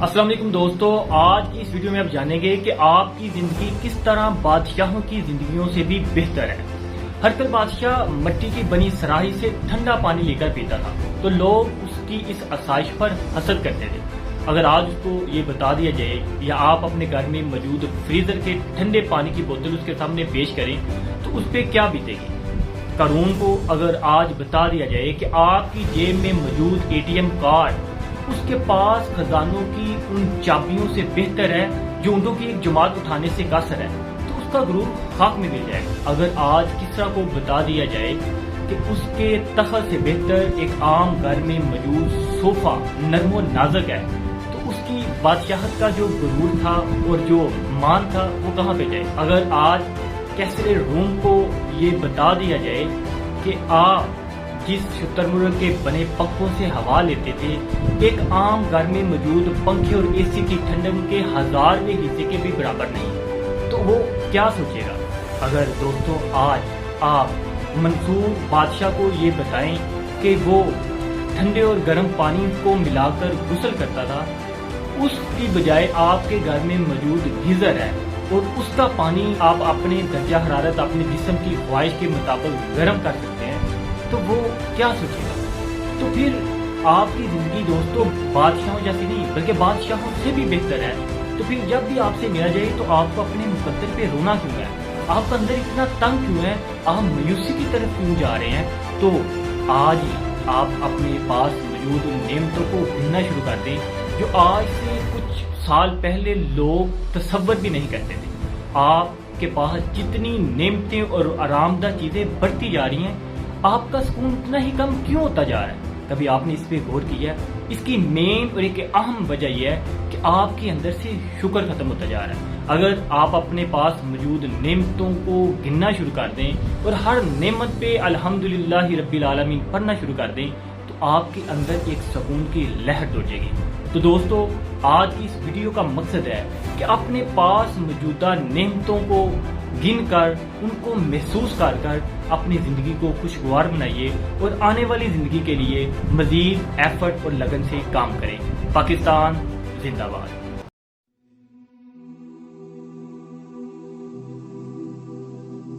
السلام علیکم دوستو، آج کی اس ویڈیو میں آپ جانیں گے کہ آپ کی زندگی کس طرح بادشاہوں کی زندگیوں سے بھی بہتر ہے۔ ہر کل بادشاہ مٹی کی بنی سراہی سے ٹھنڈا پانی لے کر پیتا تھا تو لوگ اس کی اس آسائش پر حسد کرتے تھے۔ اگر آج اس کو یہ بتا دیا جائے یا آپ اپنے گھر میں موجود فریزر کے ٹھنڈے پانی کی بوتل اس کے سامنے پیش کریں تو اس پہ کیا بیتے گی؟ قارون کو اگر آج بتا دیا جائے کہ آپ کی جیب میں موجود ATM کارڈ اس کے پاس خزانوں کی ان چابیوں سے بہتر ہے جو اونٹوں کی ایک جماعت اٹھانے سے قاصر ہے، تو اس کا غرور خاک میں مل جائے گا۔ اگر آج کسرا کو بتا دیا جائے کہ اس کے تخت سے بہتر ایک عام گھر میں موجود صوفہ نرم و نازک ہے، تو اس کی بادشاہت کا جو غرور تھا اور جو مان تھا وہ کہاں پہ جائے؟ اگر آج کیسر روم کو یہ بتا دیا جائے کہ آپ جس شتر مرغ کے بنے پنکھوں سے ہوا لیتے تھے ایک عام گھر میں موجود پنکھے اور AC کی ٹھنڈک کے 1000ویں حصے کے بھی برابر نہیں، تو وہ کیا سوچے گا؟ اگر دوستوں آج آپ منصور بادشاہ کو یہ بتائیں کہ وہ ٹھنڈے اور گرم پانی کو ملا کر غسل کرتا تھا، اس کی بجائے آپ کے گھر میں موجود گیزر ہے اور اس کا پانی آپ اپنے درجہ حرارت اپنے جسم کی خواہش کے مطابق گرم کر سکتے ہیں، تو وہ کیا سوچے گا؟ تو پھر آپ کی زندگی دوستوں بادشاہوں جیسی نہیں بلکہ بادشاہوں سے بھی بہتر ہے۔ تو پھر جب بھی آپ سے ملا جائے تو آپ کو اپنے مقدر پہ رونا کیوں ہے؟ آپ کا اندر اتنا تنگ کیوں ہے؟ آپ مایوسی کی طرف کیوں جا رہے ہیں؟ تو آج آپ اپنے پاس موجود ان نعمتوں کو گننا شروع کر دیں جو آج سے کچھ سال پہلے لوگ تصور بھی نہیں کرتے تھے۔ آپ کے پاس جتنی نعمتیں اور آرام دہ چیزیں بڑھتی جا رہی ہیں، آپ کا سکون اتنا ہی کم کیوں ہوتا جا رہا ہے؟ کبھی آپ نے اس پہ غور کیا ہے؟ اس کی مین اور ایک اہم وجہ یہ ہے کہ آپ کے اندر سے شکر ختم ہوتا جا رہا ہے۔ اگر آپ اپنے پاس موجود نعمتوں کو گننا شروع کر دیں اور ہر نعمت پہ الحمدللہ رب العالمین پڑھنا شروع کر دیں تو آپ کے اندر ایک سکون کی لہر دوڑے گی۔ تو دوستو آج کی اس ویڈیو کا مقصد ہے کہ اپنے پاس موجودہ نعمتوں کو گن کر ان کو محسوس کر اپنی زندگی کو خوشگوار بنائیے اور آنے والی زندگی کے لیے مزید ایفرٹ اور لگن سے کام کریں۔ پاکستان زندہ باد۔